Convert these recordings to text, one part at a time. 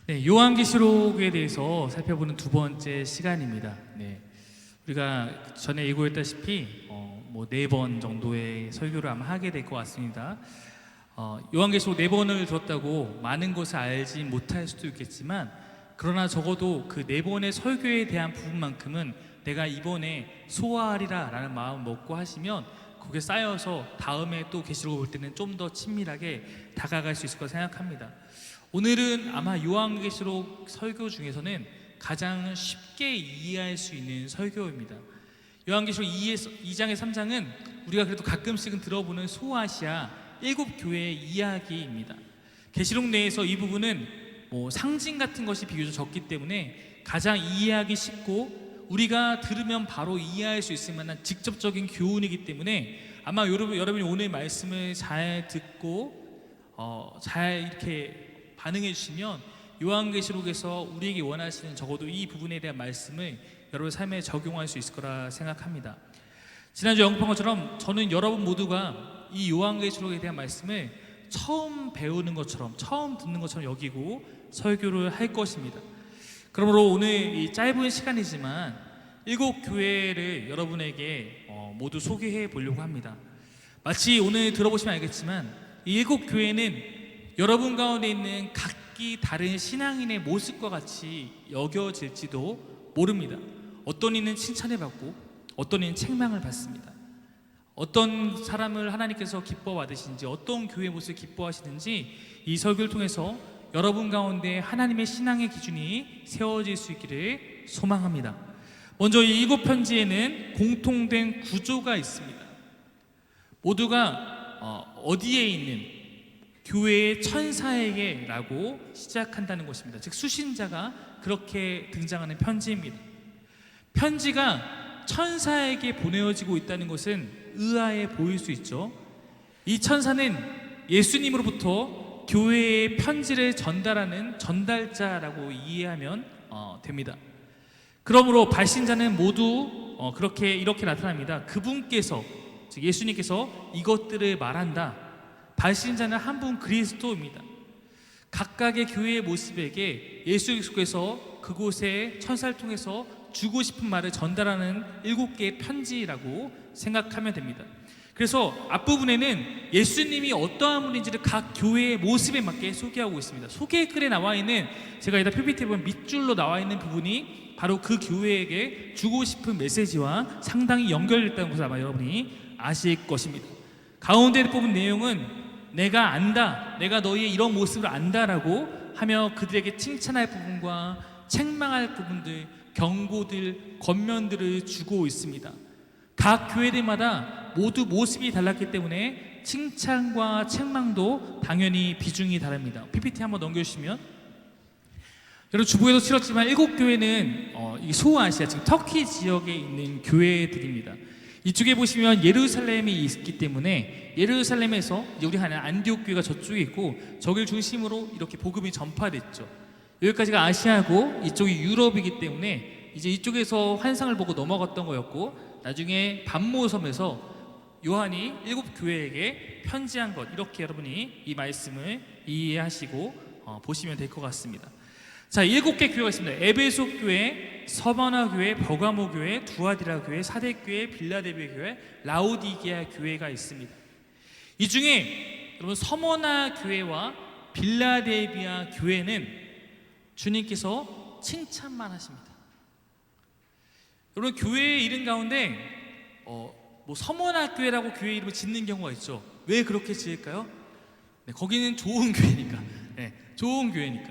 네, 요한계시록에 대해서 살펴보는 두 번째 시간입니다. 네, 우리가 전에 예고했다시피 네 번 정도의 설교를 아마 하게 될 것 같습니다. 요한계시록 네 번을 들었다고 많은 것을 알지 못할 수도 있겠지만, 그러나 적어도 그 네 번의 설교에 대한 부분만큼은 내가 이번에 소화하리라라는 마음 먹고 하시면 그게 쌓여서 다음에 또 계시록을 볼 때는 좀 더 친밀하게 다가갈 수 있을 거라 생각합니다. 오늘은 아마 요한계시록 설교 중에서는 가장 쉽게 이해할 수 있는 설교입니다. 요한계시록 2장에 3장은 우리가 그래도 가끔씩은 들어보는 소아시아 7교회의 이야기입니다. 계시록 내에서 이 부분은 상징 같은 것이 비교적 적기 때문에 가장 이해하기 쉽고 우리가 들으면 바로 이해할 수 있을 만한 직접적인 교훈이기 때문에 아마 여러분이 오늘 말씀을 잘 듣고 잘 이렇게 반응해 주시면 요한계시록에서 우리에게 원하시는 적어도 이 부분에 대한 말씀을 여러분 삶에 적용할 수 있을 거라 생각합니다. 지난주 언급한 것처럼 저는 여러분 모두가 이 요한계시록에 대한 말씀을 처음 배우는 것처럼, 처음 듣는 것처럼 여기고 설교를 할 것입니다. 그러므로 오늘 이 짧은 시간이지만 7교회를 여러분에게 모두 소개해 보려고 합니다. 마치 오늘 들어보시면 알겠지만 이 7교회는 여러분 가운데 있는 각기 다른 신앙인의 모습과 같이 여겨질지도 모릅니다. 어떤 이는 칭찬을 받고 어떤 이는 책망을 받습니다. 어떤 사람을 하나님께서 기뻐 받으시는지, 어떤 교회 모습을 기뻐하시는지 이 설교를 통해서 여러분 가운데 하나님의 신앙의 기준이 세워질 수 있기를 소망합니다. 먼저 이 7편지에는 공통된 구조가 있습니다. 모두가 어디에 있는 교회의 천사에게 라고 시작한다는 것입니다. 즉 수신자가 그렇게 등장하는 편지입니다. 편지가 천사에게 보내어지고 있다는 것은 의아해 보일 수 있죠. 이 천사는 예수님으로부터 교회의 편지를 전달하는 전달자라고 이해하면 됩니다. 그러므로 발신자는 모두 이렇게 나타납니다. 그분께서, 즉 예수님께서 이것들을 말한다. 발신자는 한 분 그리스도입니다. 각각의 교회의 모습에게 예수께서 그곳에 천사를 통해서 주고 싶은 말을 전달하는 7개의 편지라고 생각하면 됩니다. 그래서 앞부분에는 예수님이 어떠한 분인지를 각 교회의 모습에 맞게 소개하고 있습니다. 소개글에 나와 있는, 제가 이따 PPT에 보면 밑줄로 나와 있는 부분이 바로 그 교회에게 주고 싶은 메시지와 상당히 연결됐다는 것을 아마 여러분이 아실 것입니다. 가운데 뽑은 내용은 내가 안다, 내가 너희의 이런 모습을 안다라고 하며 그들에게 칭찬할 부분과 책망할 부분들, 경고들, 권면들을 주고 있습니다. 각 교회들마다 모두 모습이 달랐기 때문에 칭찬과 책망도 당연히 비중이 다릅니다. PPT 한번 넘겨주시면, 여러분 주보에도 치렀지만 7교회는 이 소아시아, 즉 터키 지역에 있는 교회들입니다. 이쪽에 보시면 예루살렘이 있기 때문에 예루살렘에서 우리 하는 안디옥 교회가 저쪽에 있고 저길 중심으로 이렇게 복음이 전파됐죠. 여기까지가 아시아고 이쪽이 유럽이기 때문에 이제 이쪽에서 환상을 보고 넘어갔던 거였고, 나중에 반모섬에서 요한이 7교회에게 편지한 것, 이렇게 여러분이 이 말씀을 이해하시고 보시면 될 것 같습니다. 자, 7개 교회가 있습니다. 에베소 교회, 서머나 교회, 버가모 교회, 두아디라 교회, 사대 교회, 빌라델비아 교회, 라오디게아 교회가 있습니다. 이 중에 여러분 서머나 교회와 빌라델비아 교회는 주님께서 칭찬만 하십니다. 여러분 교회의 이름 가운데 서머나 교회라고 교회 이름을 짓는 경우가 있죠. 왜 그렇게 지을까요? 네, 거기는 좋은 교회니까. 네, 좋은 교회니까.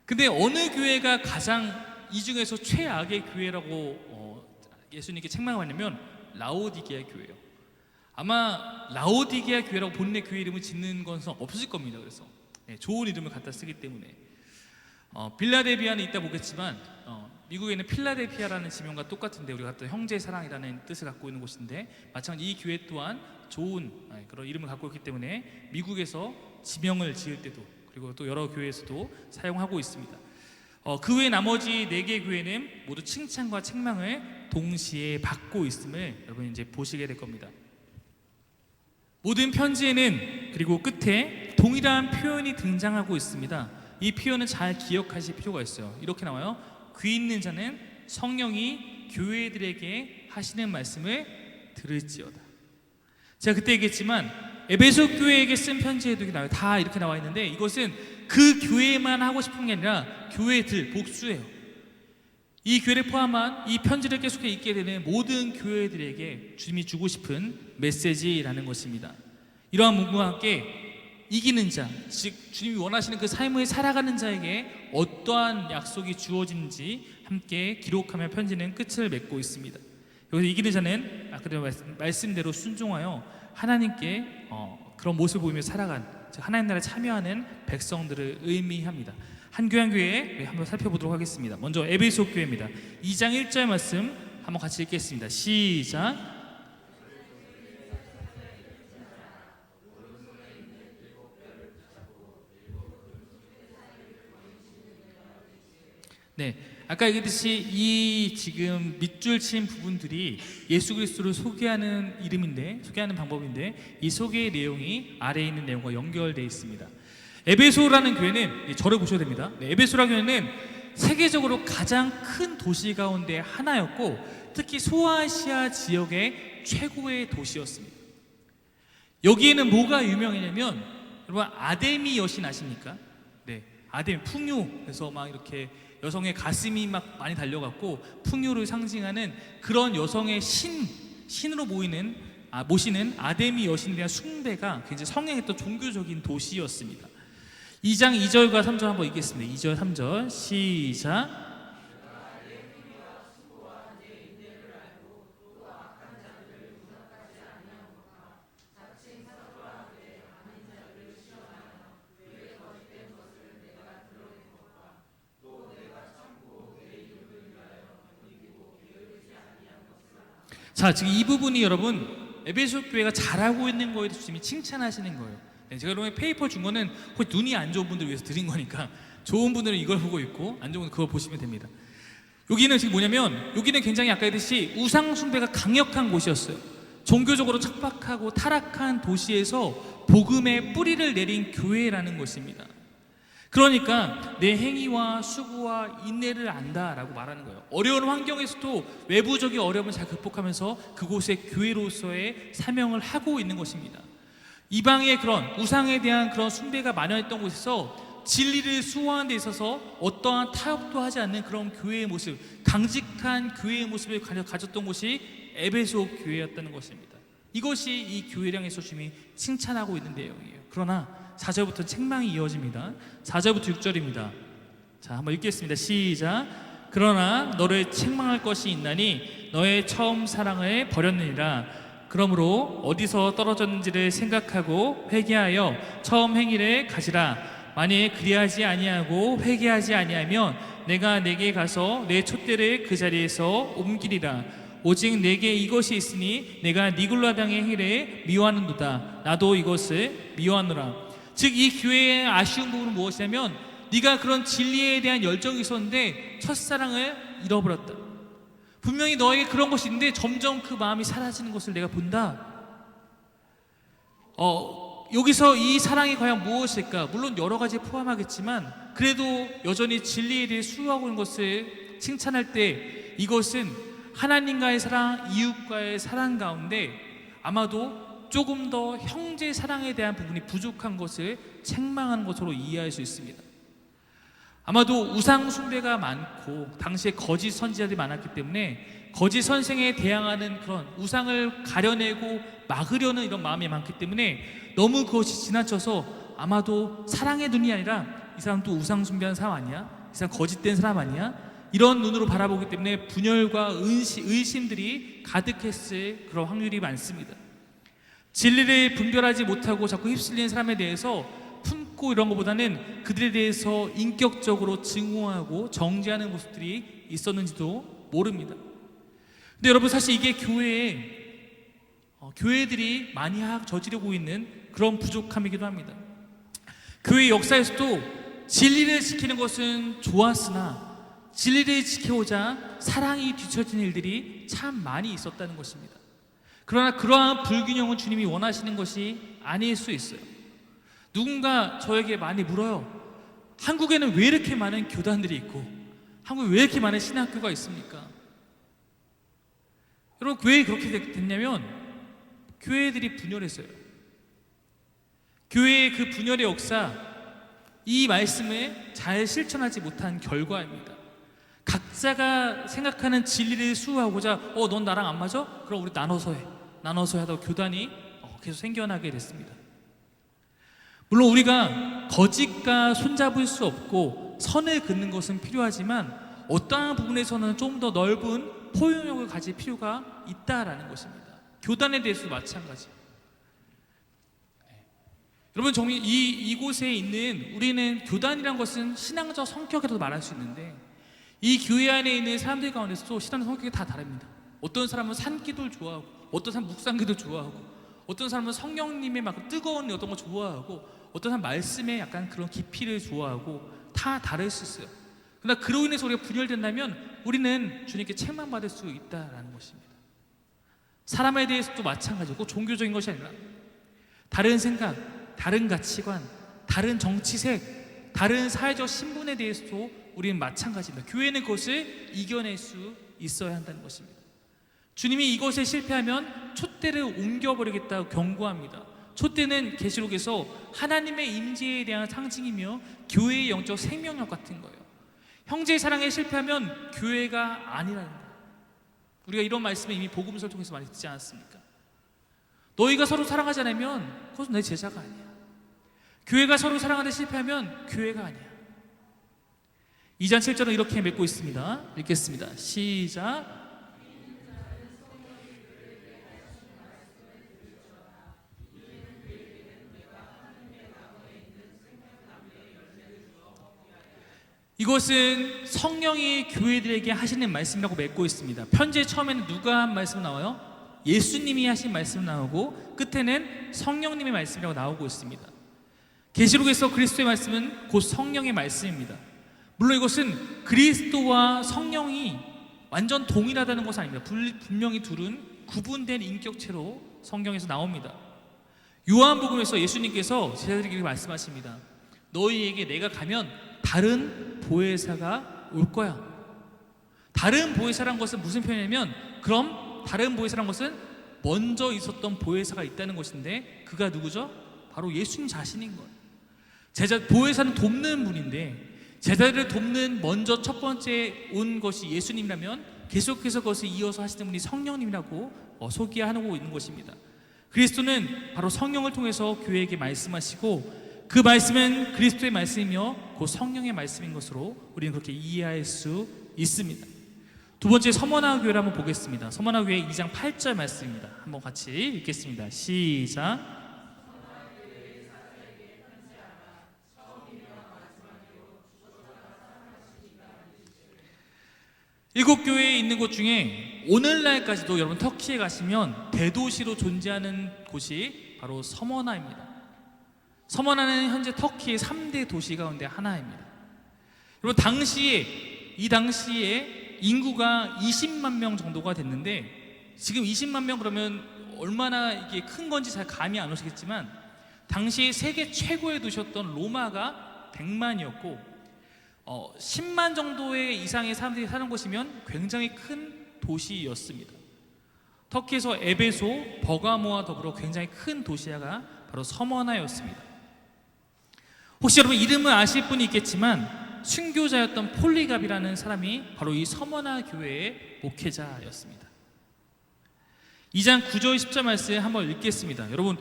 근데 어느 교회가 가장 이 중에서 최악의 교회라고 예수님께 책망하냐면 라오디게아 교회예요. 아마 라오디게아 교회라고 본인의 교회 이름을 짓는 것은 없을 겁니다. 그래서 좋은 이름을 갖다 쓰기 때문에. 빌라델비아는 이따 보겠지만 미국에는 필라델피아라는 지명과 똑같은데 우리가 갖다 형제 사랑이라는 뜻을 갖고 있는 곳인데, 마찬가지 이 교회 또한 좋은 그런 이름을 갖고 있기 때문에 미국에서 지명을 지을 때도, 그리고 또 여러 교회에서도 사용하고 있습니다. 그 외 나머지 4개 교회는 모두 칭찬과 책망을 동시에 받고 있음을 여러분 이제 보시게 될 겁니다. 모든 편지에는 그리고 끝에 동일한 표현이 등장하고 있습니다. 이 표현은 잘 기억하실 필요가 있어요. 이렇게 나와요. 귀 있는 자는 성령이 교회들에게 하시는 말씀을 들을지어다. 제가 그때 얘기했지만 에베소 교회에게 쓴 편지에도 이렇게 나와요. 다 이렇게 나와 있는데 이것은 그 교회만 하고 싶은 게 아니라 교회들 복수예요. 이 교회를 포함한 이 편지를 계속해 읽게 되는 모든 교회들에게 주님이 주고 싶은 메시지라는 것입니다. 이러한 문구와 함께 이기는 자, 즉 주님이 원하시는 그 삶을 살아가는 자에게 어떠한 약속이 주어지는지 함께 기록하며 편지는 끝을 맺고 있습니다. 여기서 이기는 자는 아까 말씀대로 순종하여 하나님께 그런 모습을 보이며 살아간, 즉 하나님 나라에 참여하는 백성들을 의미합니다. 한 교회 한 교회 한번 살펴보도록 하겠습니다. 먼저 에베소 교회입니다. 2장 1절 말씀 한번 같이 읽겠습니다. 시작. 네, 아까 얘기했듯이 이 지금 밑줄 친 부분들이 예수 그리스도를 소개하는 이름인데, 소개하는 방법인데 이 소개의 내용이 아래에 있는 내용과 연결되어 있습니다. 에베소라는 교회는, 저를 보셔야 됩니다. 에베소라는 교회는 세계적으로 가장 큰 도시 가운데 하나였고 특히 소아시아 지역의 최고의 도시였습니다. 여기에는 뭐가 유명했냐면, 여러분 아데미 여신 아십니까? 네, 아데미 풍요에서 막 이렇게 여성의 가슴이 막 많이 달려갔고 풍요를 상징하는 그런 여성의 신으로 모시는 아데미 여신에 대한 숭배가 굉장히 성행했던 종교적인 도시였습니다. 2장 2절과 3절 한번 읽겠습니다. 2절 3절 시작. 자, 지금 이 부분이 여러분 에베소 교회가 잘하고 있는 거에 대해서 주님이 칭찬하시는 거예요. 네, 제가 여러분 페이퍼 준 거는 혹시 눈이 안 좋은 분들 위해서 드린 거니까 좋은 분들은 이걸 보고 있고 안 좋은 분들은 그거 보시면 됩니다. 여기는 지금 뭐냐면, 여기는 굉장히 아까 했듯이 우상 숭배가 강력한 곳이었어요. 종교적으로 척박하고 타락한 도시에서 복음의 뿌리를 내린 교회라는 것입니다. 그러니까 내 행위와 수고와 인내를 안다라고 말하는 거예요. 어려운 환경에서도 외부적인 어려움을 잘 극복하면서 그곳의 교회로서의 사명을 하고 있는 것입니다. 이방의 그런 우상에 대한 그런 숭배가 만연했던 곳에서 진리를 수호하는 데 있어서 어떠한 타협도 하지 않는 그런 교회의 모습, 강직한 교회의 모습을 가졌던 곳이 에베소 교회였다는 것입니다. 이것이 이 교회를 향해서 주님이 칭찬하고 있는 내용이에요. 그러나 4절부터 책망이 이어집니다. 4절부터 6절입니다. 자, 한번 읽겠습니다. 시작. 그러나 너를 책망할 것이 있나니 너의 처음 사랑을 버렸느니라. 그러므로 어디서 떨어졌는지를 생각하고 회개하여 처음 행위를 가지라. 만일 그리하지 아니하고 회개하지 아니하면 내가 내게 가서 내 촛대를 그 자리에서 옮기리라. 오직 내게 이것이 있으니 내가 니골라당의 행위를 미워하는도다. 나도 이것을 미워하노라. 즉 이 교회의 아쉬운 부분은 무엇이냐면, 네가 그런 진리에 대한 열정이 있었는데 첫사랑을 잃어버렸다. 분명히 너에게 그런 것이 있는데 점점 그 마음이 사라지는 것을 내가 본다. 여기서 이 사랑이 과연 무엇일까? 물론 여러 가지 포함하겠지만 그래도 여전히 진리에 대해 수호하고 있는 것을 칭찬할 때 이것은 하나님과의 사랑, 이웃과의 사랑 가운데 아마도 조금 더 형제 사랑에 대한 부분이 부족한 것을 책망하는 것으로 이해할 수 있습니다. 아마도 우상 숭배가 많고 당시에 거짓 선지자들이 많았기 때문에 거짓 선생에 대항하는 그런 우상을 가려내고 막으려는 이런 마음이 많기 때문에 너무 그것이 지나쳐서 아마도 사랑의 눈이 아니라 이 사람 또 우상 숭배하는 사람 아니야? 이 사람 거짓된 사람 아니야? 이런 눈으로 바라보기 때문에 분열과 의심들이 가득했을 그런 확률이 많습니다. 진리를 분별하지 못하고 자꾸 휩쓸리는 사람에 대해서 품고 이런 것보다는 그들에 대해서 인격적으로 증오하고 정죄하는 모습들이 있었는지도 모릅니다. 근데 여러분, 사실 이게 교회들이 많이 저지르고 있는 그런 부족함이기도 합니다. 교회 역사에서도 진리를 지키는 것은 좋았으나 진리를 지켜오자 사랑이 뒤처지는 일들이 참 많이 있었다는 것입니다. 그러나 그러한 불균형은 주님이 원하시는 것이 아닐 수 있어요. 누군가 저에게 많이 물어요. 한국에는 왜 이렇게 많은 교단들이 있고 한국에 왜 이렇게 많은 신학교가 있습니까? 여러분, 왜 그렇게 됐냐면 교회들이 분열했어요. 교회의 그 분열의 역사, 이 말씀을 잘 실천하지 못한 결과입니다. 각자가 생각하는 진리를 수호하고자 넌 나랑 안 맞아? 그럼 우리 나눠서 하다가 교단이 계속 생겨나게 됐습니다. 물론 우리가 거짓과 손잡을 수 없고 선을 긋는 것은 필요하지만 어떠한 부분에서는 좀 더 넓은 포용력을 가질 필요가 있다라는 것입니다. 교단에 대해서도 마찬가지. 여러분, 이곳에 있는 우리는 교단이란 것은 신앙적 성격에도 말할 수 있는데 이 교회 안에 있는 사람들 가운데서도 신앙적 성격이 다 다릅니다. 어떤 사람은 산기도를 좋아하고 어떤 사람은 묵상기도 좋아하고 어떤 사람은 성령님의 막 뜨거운 어떤 거 좋아하고 어떤 사람은 말씀에 약간 그런 깊이를 좋아하고 다 다를 수 있어요. 그러나 그로 인해서 우리가 분열된다면 우리는 주님께 책망받을 수 있다라는 것입니다. 사람에 대해서도 마찬가지고 종교적인 것이 아니라 다른 생각, 다른 가치관, 다른 정치색, 다른 사회적 신분에 대해서도 우리는 마찬가지입니다. 교회는 그것을 이겨낼 수 있어야 한다는 것입니다. 주님이 이것에 실패하면 촛대를 옮겨버리겠다고 경고합니다. 촛대는 계시록에서 하나님의 임재에 대한 상징이며 교회의 영적 생명력 같은 거예요. 형제의 사랑에 실패하면 교회가 아니라는 거예요. 우리가 이런 말씀을 이미 복음서를 통해서 많이 듣지 않았습니까? 너희가 서로 사랑하지 않으면 그것은 내 제자가 아니야. 교회가 서로 사랑하는 데 실패하면 교회가 아니야. 2장 7절은 이렇게 맺고 있습니다. 읽겠습니다. 시작. 이것은 성령이 교회들에게 하시는 말씀이라고 맺고 있습니다. 편지의 처음에는 누가 한 말씀 나와요? 예수님이 하신 말씀 나오고 끝에는 성령님의 말씀이라고 나오고 있습니다. 계시록에서 그리스도의 말씀은 곧 성령의 말씀입니다. 물론 이것은 그리스도와 성령이 완전 동일하다는 것은 아닙니다. 분명히 둘은 구분된 인격체로 성경에서 나옵니다. 요한복음에서 예수님께서 제자들에게 말씀하십니다. 너희에게 내가 가면 다른 보혜사가 올 거야. 다른 보혜사란 것은 무슨 표현이냐면 그럼 다른 보혜사란 것은 먼저 있었던 보혜사가 있다는 것인데 그가 누구죠? 바로 예수님 자신인 거예요. 보혜사는 돕는 분인데 제자들을 돕는 먼저 첫 번째 온 것이 예수님이라면 계속해서 그것을 이어서 하시는 분이 성령님이라고 소개하고 있는 것입니다. 그리스도는 바로 성령을 통해서 교회에게 말씀하시고 그 말씀은 그리스도의 말씀이며 그 성령의 말씀인 것으로 우리는 그렇게 이해할 수 있습니다. 두 번째 서머나 교회를 한번 보겠습니다. 서머나 교회 2장 8절 말씀입니다. 한번 같이 읽겠습니다. 시작. 일곱 교회에 있는 곳 중에 오늘날까지도 여러분 터키에 가시면 대도시로 존재하는 곳이 바로 서머나입니다. 서머나는 현재 터키의 3대 도시 가운데 하나입니다. 여러분 이 당시에 인구가 20만 명 정도가 됐는데 지금 20만 명 그러면 얼마나 이게 큰 건지 잘 감이 안 오시겠지만 당시 세계 최고의 도시였던 로마가 100만이었고 10만 정도의 이상의 사람들이 사는 곳이면 굉장히 큰 도시였습니다. 터키에서 에베소, 버가모와 더불어 굉장히 큰 도시가 바로 서머나였습니다. 혹시 여러분 이름을 아실 분이 있겠지만 순교자였던 폴리갑이라는 사람이 바로 이 서머나 교회의 목회자였습니다. 2장 9절 10절 말씀 한번 읽겠습니다. 여러분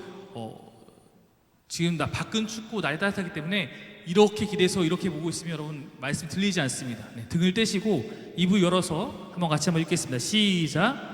지금 밖은 춥고 날이 따뜻하기 때문에 이렇게 기대서 이렇게 보고 있으면 여러분 말씀 들리지 않습니다. 등을 떼시고 입을 열어서 한번 같이 한번 읽겠습니다. 시작.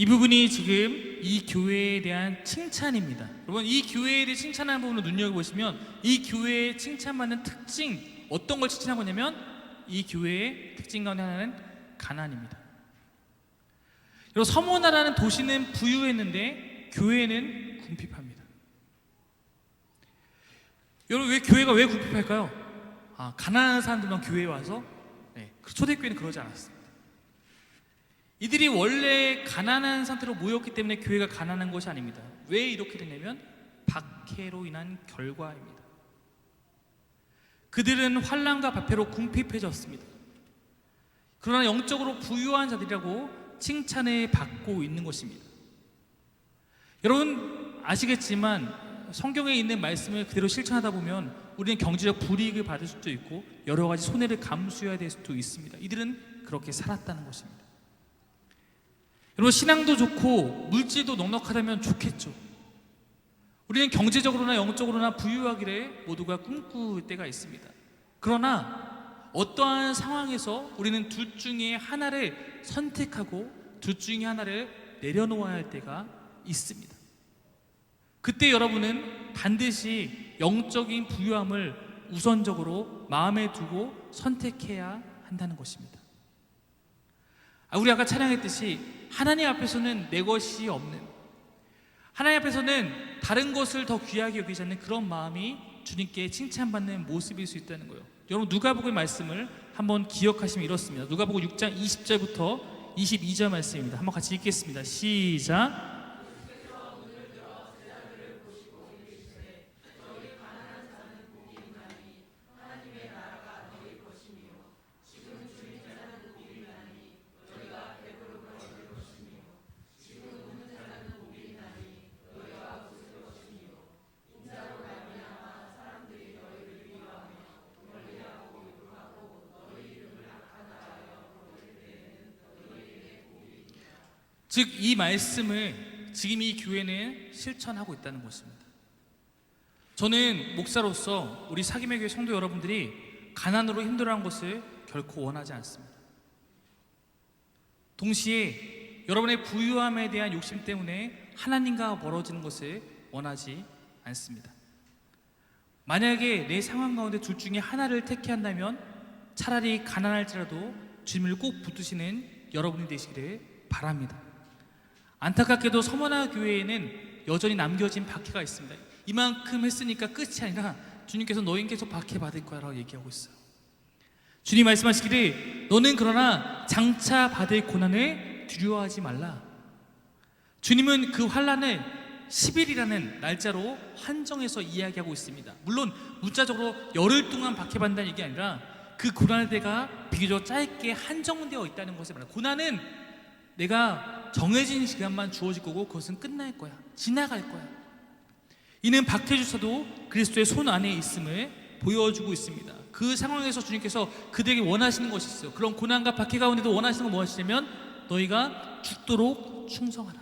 이 부분이 지금 이 교회에 대한 칭찬입니다. 여러분, 이 교회에 대해 칭찬하는 부분을 눈여겨보시면 이 교회의 칭찬받는 특징, 어떤 걸 칭찬하고 있냐면 이 교회의 특징 가운데 하나는 가난입니다. 여러분, 서모나라는 도시는 부유했는데 교회는 궁핍합니다. 여러분, 교회가 왜 궁핍할까요? 가난한 사람들만 교회에 와서 초대교회는 그러지 않았습니다. 이들이 원래 가난한 상태로 모였기 때문에 교회가 가난한 것이 아닙니다. 왜 이렇게 됐냐면 박해로 인한 결과입니다. 그들은 환난과 박해로 궁핍해졌습니다. 그러나 영적으로 부유한 자들이라고 칭찬을 받고 있는 것입니다. 여러분 아시겠지만 성경에 있는 말씀을 그대로 실천하다 보면 우리는 경제적 불이익을 받을 수도 있고 여러 가지 손해를 감수해야 될 수도 있습니다. 이들은 그렇게 살았다는 것입니다. 여러분, 신앙도 좋고 물질도 넉넉하다면 좋겠죠. 우리는 경제적으로나 영적으로나 부유하기를 모두가 꿈꿀 때가 있습니다. 그러나 어떠한 상황에서 우리는 둘 중에 하나를 선택하고 둘 중에 하나를 내려놓아야 할 때가 있습니다. 그때 여러분은 반드시 영적인 부유함을 우선적으로 마음에 두고 선택해야 한다는 것입니다. 우리 아까 찬양했듯이 하나님 앞에서는 내 것이 없는, 하나님 앞에서는 다른 것을 더 귀하게 여기지 않는 그런 마음이 주님께 칭찬받는 모습일 수 있다는 거예요. 여러분, 누가복음 말씀을 한번 기억하시면 이렇습니다. 누가복음 6장 20절부터 22절 말씀입니다. 한번 같이 읽겠습니다. 시작. 즉 이 말씀을 지금 이 교회는 실천하고 있다는 것입니다. 저는 목사로서 우리 사김의 교회 성도 여러분들이 가난으로 힘들어하는 것을 결코 원하지 않습니다. 동시에 여러분의 부유함에 대한 욕심 때문에 하나님과 멀어지는 것을 원하지 않습니다. 만약에 내 상황 가운데 둘 중에 하나를 택해야 한다면 차라리 가난할지라도 주님을 꼭 붙드시는 여러분이 되시기를 바랍니다. 안타깝게도 서머나 교회에는 여전히 남겨진 박해가 있습니다. 이만큼 했으니까 끝이 아니라 주님께서 너희는 계속 박해받을 거야 라고 얘기하고 있어요. 주님 말씀하시기를 너는 그러나 장차 받을 고난을 두려워하지 말라. 주님은 그 환난을 10일이라는 날짜로 한정해서 이야기하고 있습니다. 물론 문자적으로 열흘 동안 박해받는다는 얘기 아니라 그 고난의 때가 비교적 짧게 한정되어 있다는 것을 말합니다. 고난은 내가 정해진 시간만 주어질 거고 그것은 끝날 거야. 지나갈 거야. 이는 박해주셔도 그리스도의 손 안에 있음을 보여주고 있습니다. 그 상황에서 주님께서 그들에게 원하시는 것이 있어요. 그런 고난과 박해 가운데도 원하시는 건 무엇이냐면 너희가 죽도록 충성하라.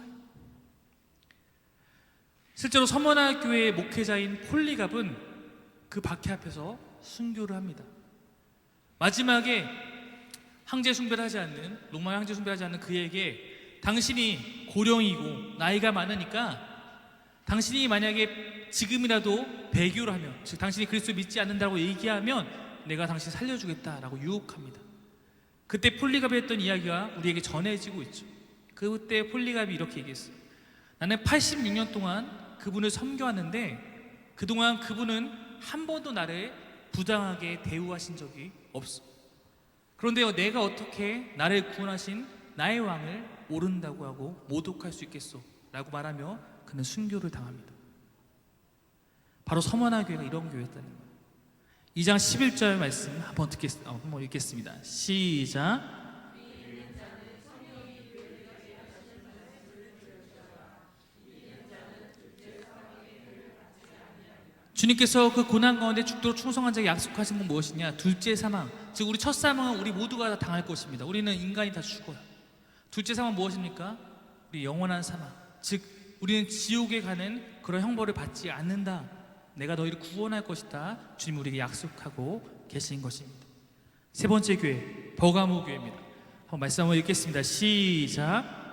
실제로 서머나 교회의 목회자인 폴리갑은 그 박해 앞에서 순교를 합니다. 마지막에 황제 숭배를 하지 않는, 로마 황제 숭배를 하지 않는 그에게 당신이 고령이고 나이가 많으니까 당신이 만약에 지금이라도 배교를 하면, 즉 당신이 그리스도 믿지 않는다고 얘기하면 내가 당신 살려주겠다라고 유혹합니다. 그때 폴리갑이 했던 이야기가 우리에게 전해지고 있죠. 그때 폴리갑이 이렇게 얘기했어요. 나는 86년 동안 그분을 섬겨왔는데 그동안 그분은 한 번도 나를 부당하게 대우하신 적이 없어. 그런데 내가 어떻게 나를 구원하신 나의 왕을 모른다고 하고 모독할 수 있겠소? 라고 말하며 그는 순교를 당합니다. 바로 서머나 교회가 이런 교회였다는 거예요. 2장 11절 말씀 한번 읽겠습니다. 시작. 주님께서 그 고난 가운데 죽도록 충성한 자에게 약속하신 건 무엇이냐? 둘째 사망. 즉 우리 첫 사망은 우리 모두가 다 당할 것입니다. 우리는 인간이 다 죽어요. 둘째 사망은 무엇입니까? 우리 영원한 사망. 즉 우리는 지옥에 가는 그런 형벌을 받지 않는다. 내가 너희를 구원할 것이다. 주님 우리에게 약속하고 계신 것입니다. 세 번째 교회, 버가모 교회입니다. 한번 말씀 한번 읽겠습니다. 시작.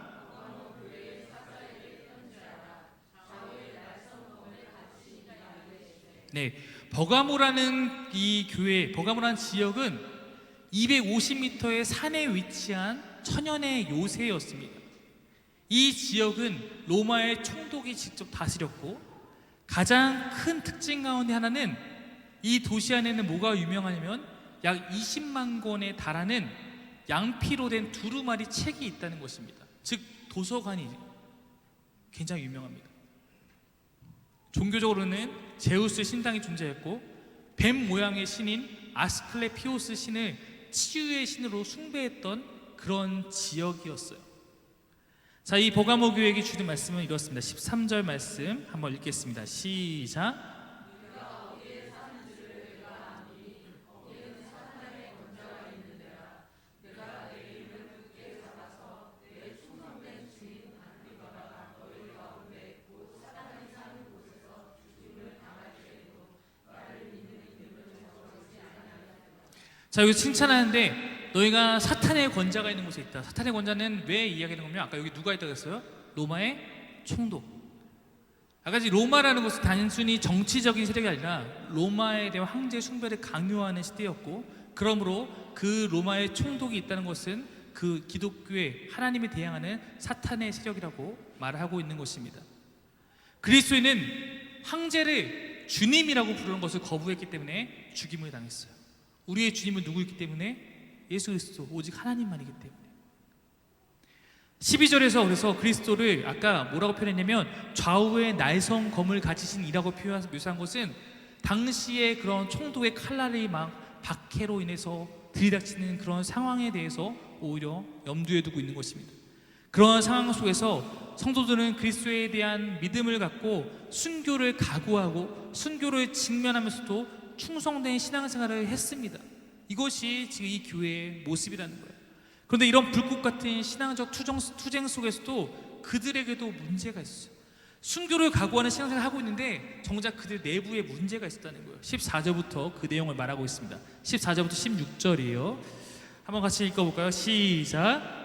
네, 버가모라는 이 교회, 버가모라는 지역은 250m의 산에 위치한 천연의 요새였습니다. 이 지역은 로마의 총독이 직접 다스렸고, 가장 큰 특징 가운데 하나는 이 도시 안에는 뭐가 유명하냐면 약 20만 권에 달하는 양피로 된 두루마리 책이 있다는 것입니다. 즉 도서관이 굉장히 유명합니다. 종교적으로는 제우스 신당이 존재했고, 뱀 모양의 신인 아스클레피오스 신을 치유의 신으로 숭배했던 그런 지역이었어요. 자, 이 버가모 교회에게 주는 말씀은 이렇습니다. 13절 말씀 한번 읽겠습니다. 시작. 자, 여기 칭찬하는데 너희가 사탄의 권자가 있는 곳에 있다. 사탄의 권자는 왜 이야기하는 거냐면, 아까 여기 누가 있다고 했어요? 로마의 총독. 아까 로마라는 것은 단순히 정치적인 세력이 아니라 로마에 대한 황제 숭배를 강요하는 시대였고, 그러므로 그 로마의 총독이 있다는 것은 그 기독교의 하나님에 대항하는 사탄의 세력이라고 말을 하고 있는 것입니다. 그리스도인은 황제를 주님이라고 부르는 것을 거부했기 때문에 죽임을 당했어요. 우리의 주님은 누구이기 때문에? 예수 그리스도, 오직 하나님만이기 때문에. 12절에서 그래서 그리스도를 아까 뭐라고 표현했냐면 좌우에 날성검을 가지신 이라고 묘사한 것은 당시의 그런 총독의 칼날이 막 박해로 인해서 들이닥치는 그런 상황에 대해서 오히려 염두에 두고 있는 것입니다. 그런 상황 속에서 성도들은 그리스도에 대한 믿음을 갖고 순교를 각오하고 순교를 직면하면서도 충성된 신앙생활을 했습니다. 이것이 지금 이 교회의 모습이라는 거예요. 그런데 이런 불꽃 같은 신앙적 투쟁 속에서도 그들에게도 문제가 있어요. 순교를 각오하는 신앙생활을 하고 있는데 정작 그들 내부에 문제가 있었다는 거예요. 14절부터 그 내용을 말하고 있습니다. 14절부터 16절이에요. 한번 같이 읽어볼까요? 시작.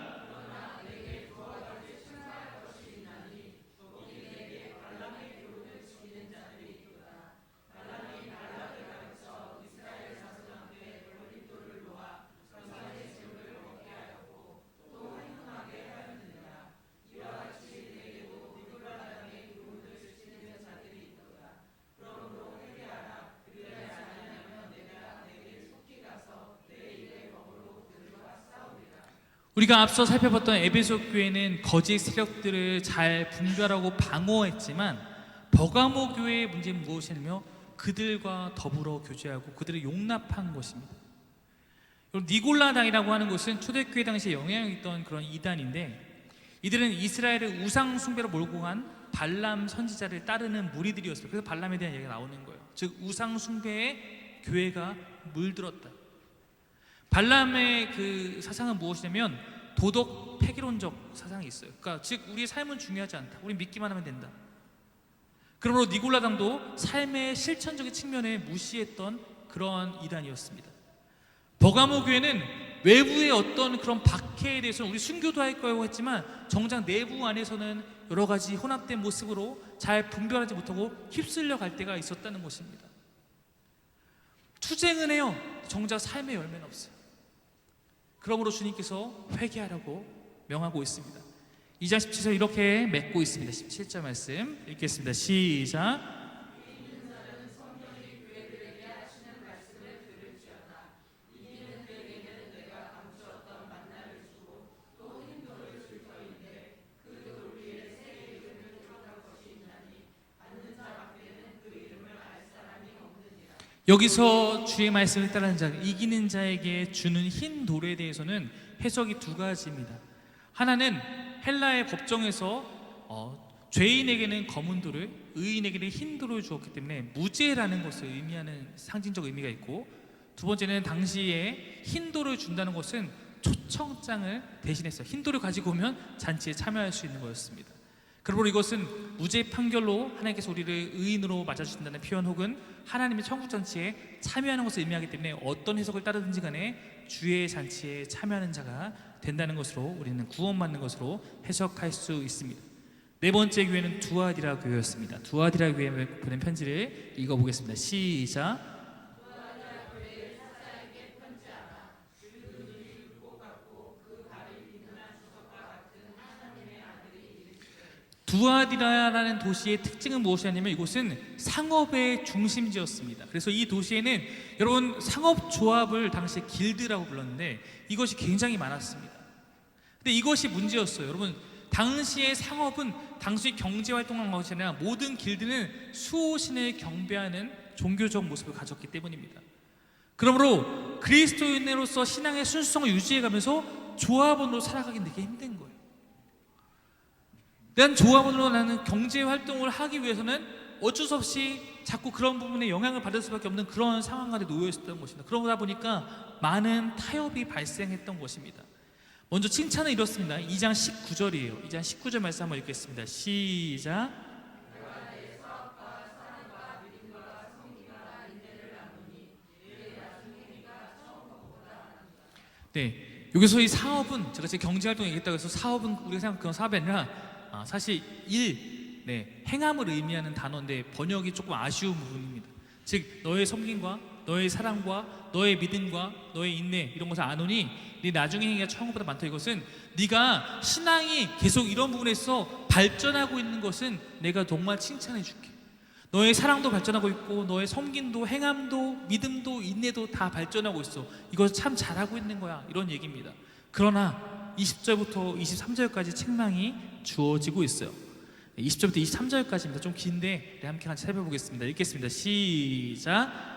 우리가 앞서 살펴봤던 에베소 교회는 거짓 세력들을 잘 분별하고 방어했지만, 버가모 교회의 문제는 무엇이냐면 그들과 더불어 교제하고 그들을 용납한 것입니다. 니골라당이라고 하는 것은 초대교회 당시에 영향이 있던 그런 이단인데, 이들은 이스라엘을 우상 숭배로 몰고 간 발람 선지자를 따르는 무리들이었어요. 그래서 발람에 대한 얘기가 나오는 거예요. 즉 우상 숭배에 교회가 물들었다. 발람의 그 사상은 무엇이냐면 도덕 폐기론적 사상이 있어요. 그러니까 즉 우리의 삶은 중요하지 않다. 우리 믿기만 하면 된다. 그러므로 니골라당도 삶의 실천적인 측면에 무시했던 그러한 이단이었습니다. 버가모 교회는 외부의 어떤 그런 박해에 대해서는 우리 순교도 할 거라고 했지만 정작 내부 안에서는 여러 가지 혼합된 모습으로 잘 분별하지 못하고 휩쓸려 갈 때가 있었다는 것입니다. 투쟁은 해요. 정작 삶의 열매는 없어요. 그러므로 주님께서 회개하라고 명하고 있습니다. 2장 17절 이렇게 맺고 있습니다. 17절 말씀 읽겠습니다. 시작. 여기서 주의 말씀을 따르는 자, 이기는 자에게 주는 흰 돌에 대해서는 해석이 두 가지입니다. 하나는 헬라의 법정에서 죄인에게는 검은 돌을, 의인에게는 흰 돌을 주었기 때문에 무죄라는 것을 의미하는 상징적 의미가 있고, 두 번째는 당시에 흰 돌을 준다는 것은 초청장을 대신했어요. 흰 돌을 가지고 오면 잔치에 참여할 수 있는 거였습니다. 그러므로 이것은 무죄 판결로 하나님께서 우리를 의인으로 맞아주신다는 표현, 혹은 하나님의 천국 잔치에 참여하는 것을 의미하기 때문에 어떤 해석을 따르든지 간에 주의 잔치에 참여하는 자가 된다는 것으로 우리는 구원받는 것으로 해석할 수 있습니다. 네 번째 교회는 두아디라 교회였습니다. 두아디라 교회에 보낸 편지를 읽어보겠습니다. 시작. 두아디라라는 도시의 특징은 무엇이냐면 이곳은 상업의 중심지였습니다. 그래서 이 도시에는 여러분 상업조합을 당시에 길드라고 불렀는데 이것이 굉장히 많았습니다. 근데 이것이 문제였어요. 여러분 당시의 상업은 당시 경제활동한 것이 아니라 모든 길드는 수호신을 경배하는 종교적 모습을 가졌기 때문입니다. 그러므로 그리스도인으로서 신앙의 순수성을 유지해가면서 조합원으로 살아가기 되게 힘든 거예요. 난 조합원으로 나는 경제활동을 하기 위해서는 어쩔 수 없이 자꾸 그런 부분에 영향을 받을 수밖에 없는 그런 상황 가운데 놓여 있었던 것입니다. 그러다 보니까 많은 타협이 발생했던 것입니다. 먼저 칭찬은 이렇습니다. 2장 19절이에요. 2장 19절 말씀 한번 읽겠습니다. 시작. 네, 여기서 이 사업은 제가 제 경제활동 얘기했다고 해서 사업은 우리가 생각하는 그런 사업이 아니라 사실 행함을 의미하는 단어인데 번역이 조금 아쉬운 부분입니다. 즉 너의 섬김과 너의 사랑과 너의 믿음과 너의 인내 이런 것을 아노니 네 나중에 행위가 처음보다 많다. 이것은 네가 신앙이 계속 이런 부분에서 발전하고 있는 것은 내가 정말 칭찬해 줄게. 너의 사랑도 발전하고 있고 너의 섬김도 행함도 믿음도 인내도 다 발전하고 있어. 이것을 참 잘하고 있는 거야. 이런 얘기입니다. 그러나 20절부터 23절까지 책망이 주어지고 있어요. 20절부터 23절까지입니다. 좀 긴데 우리 함께 같이 살펴보겠습니다. 읽겠습니다. 시작.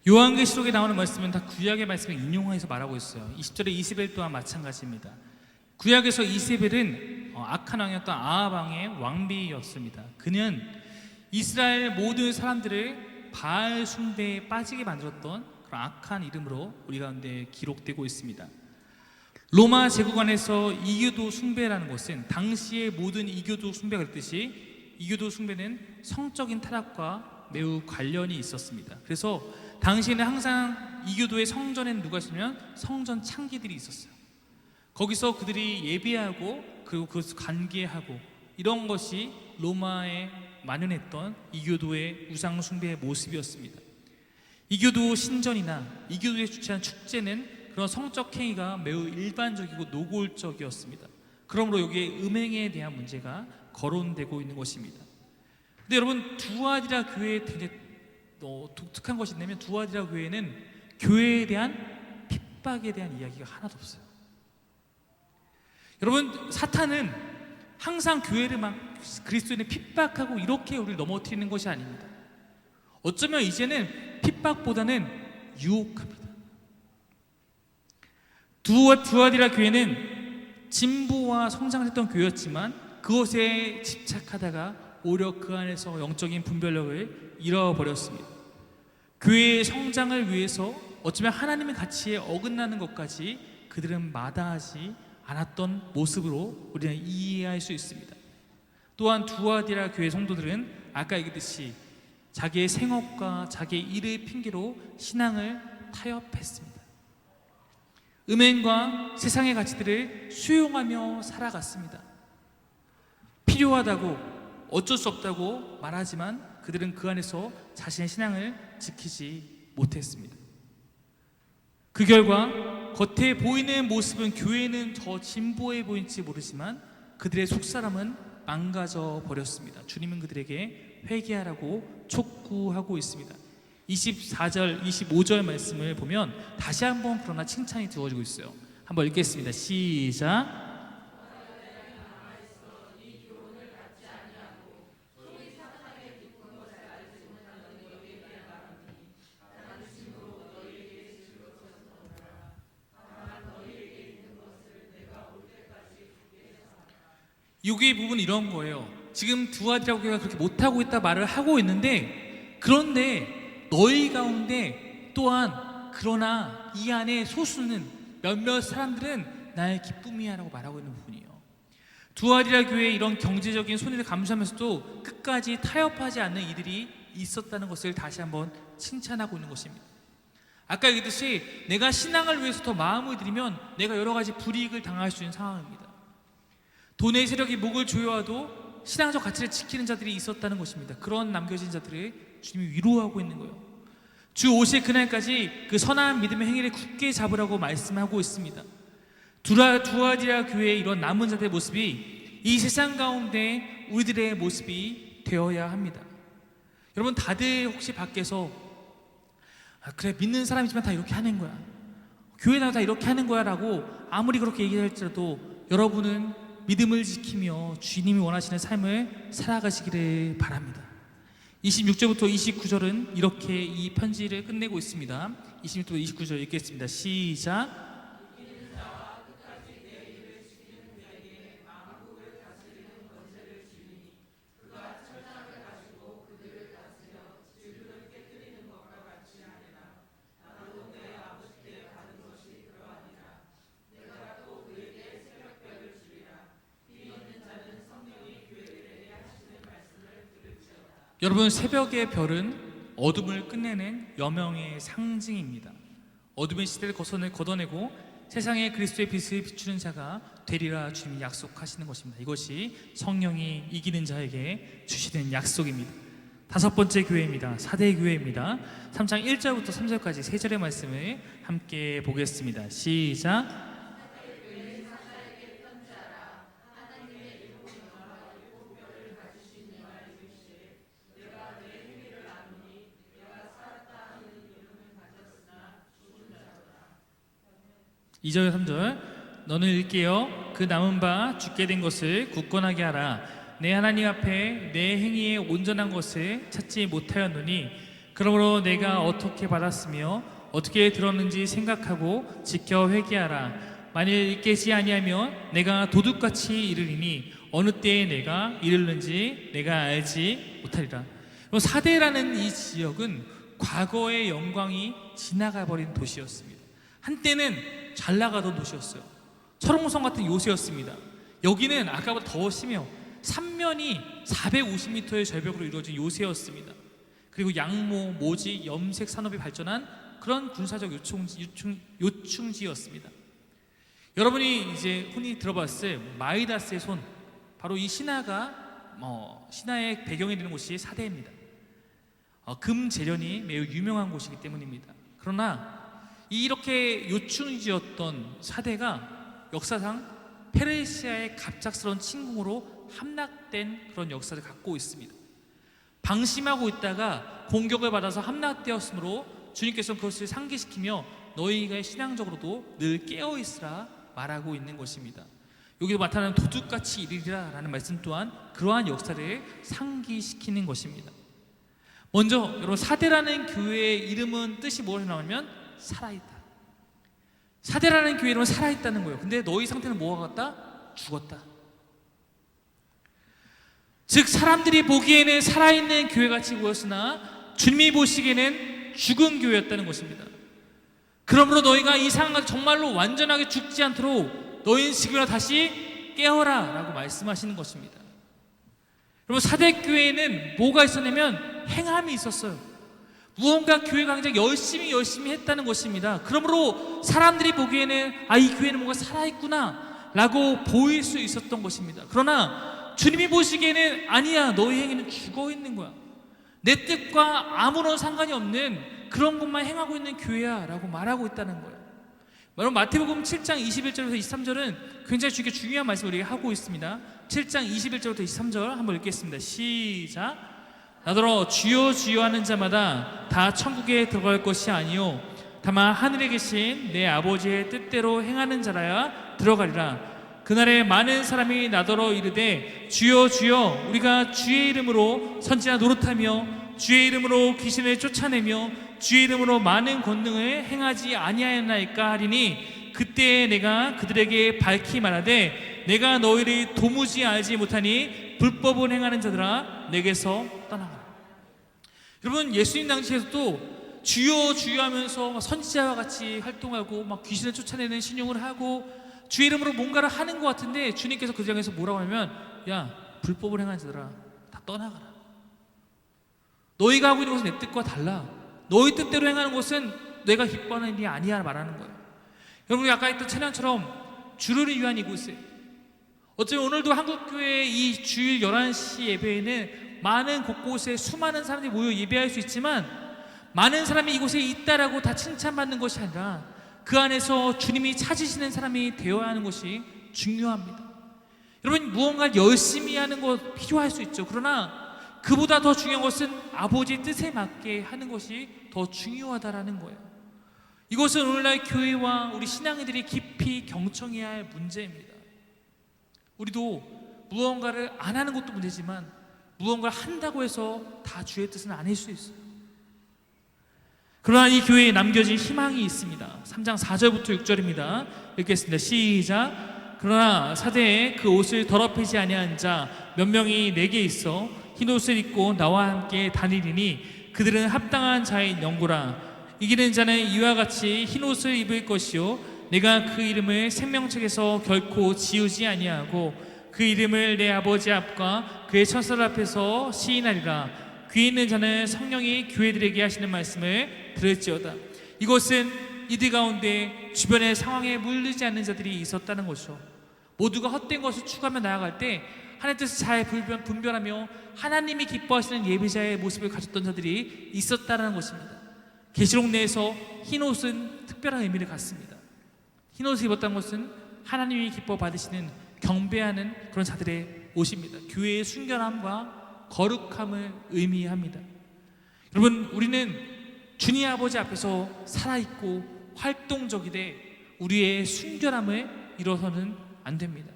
요한계시록에 나오는 말씀은 다 구약의 말씀을 인용해서 말하고 있어요. 20절에 이세벨 또한 마찬가지입니다. 구약에서 이세벨은 악한 왕이었던 아합 왕의 왕비였습니다. 그는 이스라엘 모든 사람들을 바알 숭배에 빠지게 만들었던 그런 악한 이름으로 우리 가운데 기록되고 있습니다. 로마 제국 안에서 이교도 숭배라는 것은 당시의 모든 이교도 숭배가 그랬듯이 이교도 숭배는 성적인 타락과 매우 관련이 있었습니다. 그래서 당시에는 항상 이교도의 성전에는 누가 있으면 성전 창기들이 있었어요. 거기서 그들이 예배하고 그리고 그것을 관계하고 이런 것이 로마에 만연했던 이교도의 우상 숭배의 모습이었습니다. 이교도 신전이나 이교도에 주최한 축제는 그런 성적 행위가 매우 일반적이고 노골적이었습니다. 그러므로 여기에 음행에 대한 문제가 거론되고 있는 것입니다. 근데 여러분 두아디라 교회의 되게 독특한 것이 있냐면 두아디라 교회는 교회에 대한 핍박에 대한 이야기가 하나도 없어요. 여러분 사탄은 항상 교회를 막 그리스도인을 핍박하고 이렇게 우리를 넘어뜨리는 것이 아닙니다. 어쩌면 이제는 핍박보다는 유혹합니다. 두아디라 교회는 진보와 성장했던 교회였지만 그것에 집착하다가 오히려 그 안에서 영적인 분별력을 잃어버렸습니다. 교회의 성장을 위해서 어쩌면 하나님의 가치에 어긋나는 것까지 그들은 마다하지 않았던 모습으로 우리는 이해할 수 있습니다. 또한 두아디라 교회 성도들은 아까 얘기했듯이 자기의 생업과 자기의 일을 핑계로 신앙을 타협했습니다. 음행과 세상의 가치들을 수용하며 살아갔습니다. 필요하다고 어쩔 수 없다고 말하지만 그들은 그 안에서 자신의 신앙을 지키지 못했습니다. 그 결과 겉에 보이는 모습은 교회는 더 진보해 보일지 모르지만 그들의 속사람은 망가져 버렸습니다. 주님은 그들에게 회개하라고 촉구하고 있습니다. 24절, 25절 말씀을 보면 다시 한번 그러나 칭찬이 주어지고 있어요. 한번 읽겠습니다. 시작. 여기 부분은 이런 거예요. 지금 두아디라 교회가 그렇게 못하고 있다 말을 하고 있는데, 그런데 너희 가운데 또한 그러나 이 안에 소수는 몇몇 사람들은 나의 기쁨이야 라고 말하고 있는 부분이에요. 두아디라 교회의 이런 경제적인 손해를 감수하면서도 끝까지 타협하지 않는 이들이 있었다는 것을 다시 한번 칭찬하고 있는 것입니다. 아까 얘기했듯이 내가 신앙을 위해서 더 마음을 들이면 내가 여러 가지 불이익을 당할 수 있는 상황입니다. 돈의 세력이 목을 조여와도 신앙적 가치를 지키는 자들이 있었다는 것입니다. 그런 남겨진 자들을 주님이 위로하고 있는 거예요. 주 5일 그날까지 그 선한 믿음의 행위를 굳게 잡으라고 말씀하고 있습니다. 두아디라 교회의 이런 남은 자들의 모습이 이 세상 가운데 우리들의 모습이 되어야 합니다. 여러분, 다들 혹시 밖에서 그래, 믿는 사람이지만 다 이렇게 하는 거야, 교회 나가 다 이렇게 하는 거야 라고 아무리 그렇게 얘기할지라도 여러분은 믿음을 지키며 주님이 원하시는 삶을 살아가시기를 바랍니다. 26절부터 29절은 이렇게 이 편지를 끝내고 있습니다. 26절부터 29절 읽겠습니다. 시작. 여러분, 새벽의 별은 어둠을 끝내는 여명의 상징입니다. 어둠의 시대를 걷어내고 세상에 그리스도의 빛을 비추는 자가 되리라 주님이 약속하시는 것입니다. 이것이 성령이 이기는 자에게 주시는 약속입니다. 다섯 번째 교회입니다. 사대 교회입니다. 3장 1절부터 3절까지 세 절의 말씀을 함께 보겠습니다. 시작. 이 2절 3절 너는 일깨어 그 남은 바 죽게 된 것을 굳건하게 하라. 내 하나님 앞에 내 행위의 온전한 것을 찾지 못하였노니 그러므로 내가 어떻게 받았으며 어떻게 들었는지 생각하고 지켜 회개하라. 만일 일깨지 아니하면 내가 도둑같이 이르리니 어느 때에 내가 이르는지 내가 알지 못하리라. 사대라는 이 지역은 과거의 영광이 지나가 버린 도시였습니다. 한때는 잘 나가던 도시였어요. 철옹성 같은 요새였습니다. 여기는 아까보다 더 심해요. 삼면이 450m의 절벽으로 이루어진 요새였습니다. 그리고 양모, 모지, 염색 산업이 발전한 그런 군사적 요충지였습니다. 여러분이 이제 흔히 들어봤을 마이다스의 손, 바로 이 신화의 배경이 되는 곳이 사대입니다. 금 재련이 매우 유명한 곳이기 때문입니다. 그러나 이렇게 요충지였던 사대가 역사상 페르시아의 갑작스러운 침공으로 함락된 그런 역사를 갖고 있습니다. 방심하고 있다가 공격을 받아서 함락되었으므로 주님께서는 그것을 상기시키며 너희가 신앙적으로도 늘 깨어있으라 말하고 있는 것입니다. 여기도 나타나는 도둑같이 이르리라 라는 말씀 또한 그러한 역사를 상기시키는 것입니다. 먼저 여러분, 사대라는 교회의 이름은 뜻이 뭐냐면 살아있다. 사대라는 교회 이름은 살아있다는 거예요. 근데 너희 상태는 뭐가 같다? 죽었다. 즉 사람들이 보기에는 살아있는 교회같이 보였으나 주님이 보시기에는 죽은 교회였다는 것입니다. 그러므로 너희가 이 상황과 정말로 완전하게 죽지 않도록 너희는 지금이라 다시 깨어라 라고 말씀하시는 것입니다. 여러분, 사대교회에는 뭐가 있었냐면 행함이 있었어요. 무언가 교회가 굉장히 열심히 했다는 것입니다. 그러므로 사람들이 보기에는 이 교회는 뭔가 살아있구나 라고 보일 수 있었던 것입니다. 그러나 주님이 보시기에는 아니야, 너희 행위는 죽어있는 거야. 내 뜻과 아무런 상관이 없는 그런 것만 행하고 있는 교회야 라고 말하고 있다는 거예요. 여러분, 마태복음 7장 21절에서 23절은 굉장히 중요한 말씀을 우리가 하고 있습니다. 7장 21절부터 23절 한번 읽겠습니다. 시작. 나더러 주여 주여 하는 자마다 다 천국에 들어갈 것이 아니요 다만 하늘에 계신 내 아버지의 뜻대로 행하는 자라야 들어가리라. 그날에 많은 사람이 나더러 이르되 주여 주여 우리가 주의 이름으로 선지자 노릇하며 주의 이름으로 귀신을 쫓아내며 주의 이름으로 많은 권능을 행하지 아니하였나이까 하리니 그때에 내가 그들에게 밝히 말하되 내가 너희를 도무지 알지 못하니 불법을 행하는 자들아 내게서 떠나가라. 여러분, 예수님 당시에서도 주여 주여 하면서 선지자와 같이 활동하고 막 귀신을 쫓아내는 신용을 하고 주의 이름으로 뭔가를 하는 것 같은데, 주님께서 그 장에서 뭐라고 하면, 야, 불법을 행하는 자들아 다 떠나가라. 너희가 하고 있는 것은 내 뜻과 달라. 너희 뜻대로 행하는 것은 내가 기뻐하는 일이 아니야 말하는 거예요. 여러분, 아까 했던 찬양처럼 주를 위한 이곳에, 어쩌면 오늘도 한국교회 이 주일 11시 예배에는 많은 곳곳에 수많은 사람들이 모여 예배할 수 있지만, 많은 사람이 이곳에 있다라고 다 칭찬받는 것이 아니라 그 안에서 주님이 찾으시는 사람이 되어야 하는 것이 중요합니다. 여러분, 무언가 열심히 하는 것 필요할 수 있죠. 그러나 그보다 더 중요한 것은 아버지의 뜻에 맞게 하는 것이 더 중요하다라는 거예요. 이것은 오늘날 교회와 우리 신앙인들이 깊이 경청해야 할 문제입니다. 우리도 무언가를 안 하는 것도 문제지만 무언가를 한다고 해서 다 주의 뜻은 아닐 수 있어요. 그러나 이 교회에 남겨진 희망이 있습니다. 3장 4절부터 6절입니다. 읽겠습니다. 시작. 그러나 사대에 그 옷을 더럽히지 아니한 자 몇 명이 내게 있어 흰옷을 입고 나와 함께 다니리니 그들은 합당한 자인 영구라. 이기는 자는 이와 같이 흰옷을 입을 것이요 내가 그 이름을 생명책에서 결코 지우지 아니하고 그 이름을 내 아버지 앞과 그의 천사들 앞에서 시인하리라. 귀 있는 자는 성령이 교회들에게 하시는 말씀을 들을지어다. 이것은 이들 가운데 주변의 상황에 물리지 않는 자들이 있었다는 것이죠. 모두가 헛된 것을 추구하며 나아갈 때 하나님의 뜻을 잘 분별하며 하나님이 기뻐하시는 예배자의 모습을 가졌던 자들이 있었다는 것입니다. 계시록 내에서 흰옷은 특별한 의미를 갖습니다. 흰옷을 입었다는 것은 하나님이 기뻐 받으시는 경배하는 그런 자들의 옷입니다. 교회의 순결함과 거룩함을 의미합니다. 여러분, 우리는 주님 아버지 앞에서 살아있고 활동적이되 우리의 순결함을 잃어서는 안 됩니다.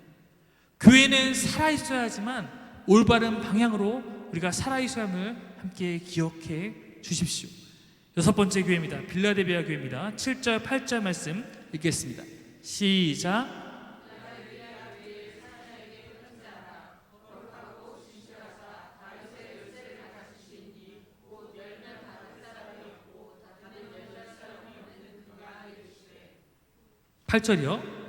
교회는 살아있어야 하지만 올바른 방향으로 우리가 살아있어야 함을 함께 기억해 주십시오. 6번째 교회입니다. 빌라델비아 교회입니다. 7절 8절 말씀 읽겠습니다. 시작. 팔절이요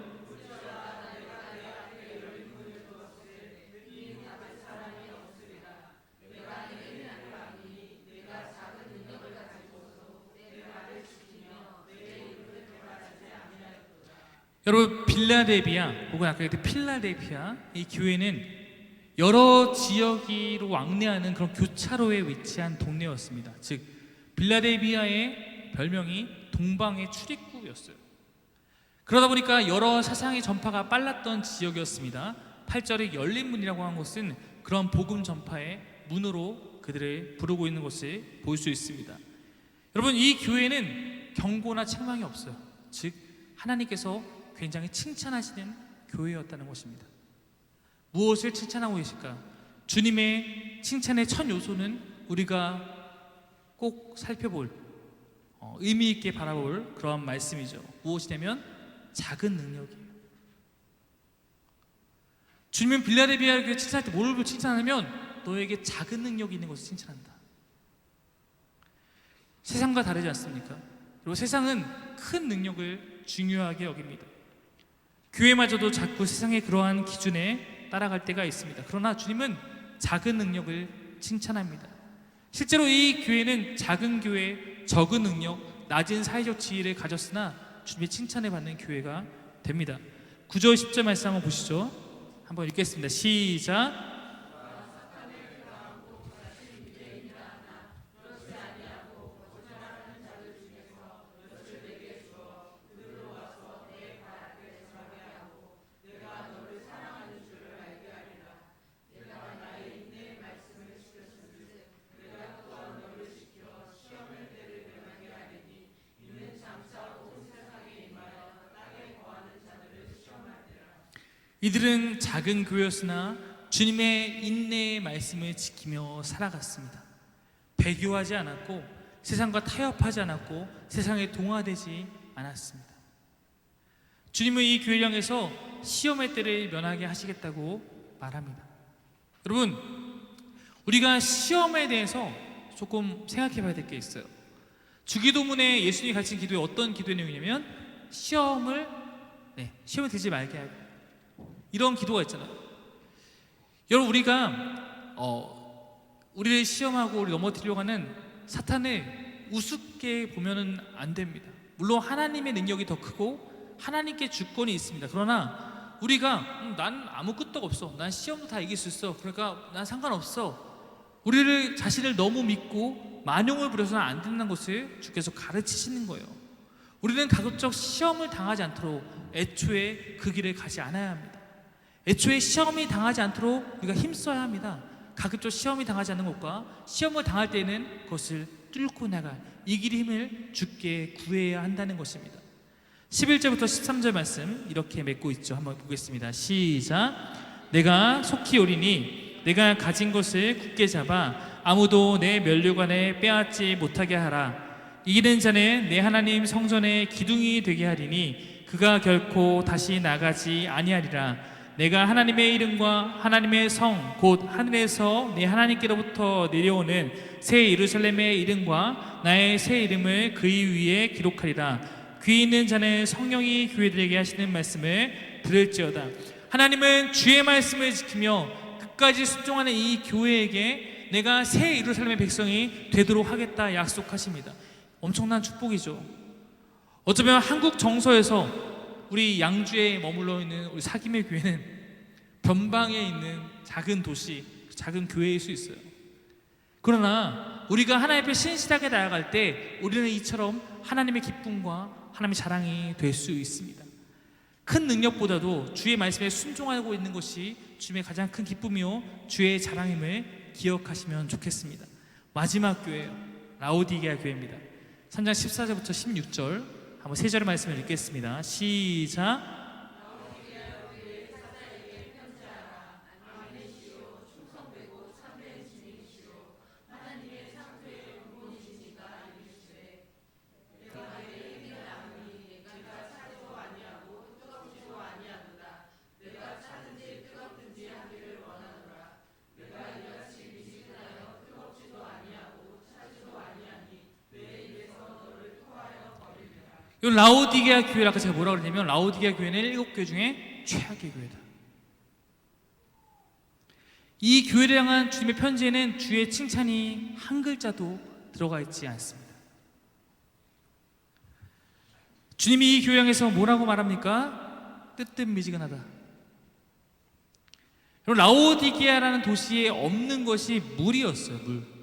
여러분, 빌라델비아 혹은 아까 얘기했던 필라델피아, 이 교회는 여러 지역으로 왕래하는 그런 교차로에 위치한 동네였습니다. 즉 빌라델비아의 별명이 동방의 출입구였어요. 그러다 보니까 여러 사상의 전파가 빨랐던 지역이었습니다. 8절에 열린 문이라고 한 것은 그런 복음 전파의 문으로 그들을 부르고 있는 것을 볼 수 있습니다. 여러분, 이 교회는 경고나 책망이 없어요. 즉 하나님께서 굉장히 칭찬하시는 교회였다는 것입니다. 무엇을 칭찬하고 계실까? 주님의 칭찬의 첫 요소는 우리가 꼭 살펴볼, 의미 있게 바라볼 그러한 말씀이죠. 무엇이냐면 작은 능력이에요. 주님은 빌라델비아 교회 칭찬할 때 뭘 칭찬하냐면 너에게 작은 능력이 있는 것을 칭찬한다. 세상과 다르지 않습니까? 그리고 세상은 큰 능력을 중요하게 여깁니다. 교회마저도 자꾸 세상의 그러한 기준에 따라갈 때가 있습니다. 그러나 주님은 작은 능력을 칭찬합니다. 실제로 이 교회는 작은 교회, 적은 능력, 낮은 사회적 지위를 가졌으나 주님의 칭찬을 받는 교회가 됩니다. 9절 10절 말씀 한번 보시죠. 한번 읽겠습니다. 시작. 이들은 작은 교회였으나 주님의 인내의 말씀을 지키며 살아갔습니다. 배교하지 않았고 세상과 타협하지 않았고 세상에 동화되지 않았습니다. 주님은 이 교회를 향해서 시험의 때를 면하게 하시겠다고 말합니다. 여러분, 우리가 시험에 대해서 조금 생각해 봐야 될 게 있어요. 주기도문에 예수님이 가르친 기도에 어떤 기도의 내용이냐면 시험에 들지 말게 하고, 이런 기도가 있잖아요. 여러분, 우리가 우리를 시험하고 우리 넘어뜨리려고 하는 사탄을 우습게 보면은 안 됩니다. 물론 하나님의 능력이 더 크고 하나님께 주권이 있습니다. 그러나 우리가 난 아무 끄떡 없어, 난 시험도 다 이길 수 있어, 그러니까 난 상관없어, 우리를 자신을 너무 믿고 만용을 부려서는 안 된다는 것을 주께서 가르치시는 거예요. 우리는 가급적 시험을 당하지 않도록 애초에 그 길을 가지 않아야 합니다. 애초에 시험이 당하지 않도록 우리가 힘써야 합니다. 가급적 시험이 당하지 않는 것과 시험을 당할 때는 그것을 뚫고 나갈 이 길의 힘을 주께 구해야 한다는 것입니다. 11절부터 13절 말씀 이렇게 맺고 있죠. 한번 보겠습니다. 시작. 내가 속히 오리니 내가 가진 것을 굳게 잡아 아무도 내 면류관에 빼앗지 못하게 하라. 이기는 자는 내 하나님 성전의 기둥이 되게 하리니 그가 결코 다시 나가지 아니하리라. 내가 하나님의 이름과 하나님의 성 곧 하늘에서 내 하나님께로부터 내려오는 새 예루살렘의 이름과 나의 새 이름을 그의 위에 기록하리라. 귀 있는 자는 성령이 교회들에게 하시는 말씀을 들을지어다. 하나님은 주의 말씀을 지키며 끝까지 순종하는 이 교회에게 내가 새 예루살렘의 백성이 되도록 하겠다 약속하십니다. 엄청난 축복이죠. 어쩌면 한국 정서에서 우리 양주에 머물러 있는 우리 사김의 교회는 변방에 있는 작은 도시, 작은 교회일 수 있어요. 그러나 우리가 하나님 앞에 신실하게 나아갈 때 우리는 이처럼 하나님의 기쁨과 하나님의 자랑이 될 수 있습니다. 큰 능력보다도 주의 말씀에 순종하고 있는 것이 주님의 가장 큰 기쁨이요 주의 자랑임을 기억하시면 좋겠습니다. 마지막 교회예요. 라오디게아 교회입니다. 3장 14절부터 16절 한번 세 절의 말씀을 읽겠습니다. 시작. 이 라오디게아 교회를 아까 제가 뭐라고 그랬냐면 라오디게아 교회는 7교회 중에 최악의 교회다. 이 교회를 향한 주님의 편지에는 주의 칭찬이 한 글자도 들어가 있지 않습니다. 주님이 이 교회 향해서 뭐라고 말합니까? 뜨뜻미지근하다. 라오디게아라는 도시에 없는 것이 물이었어요. 물.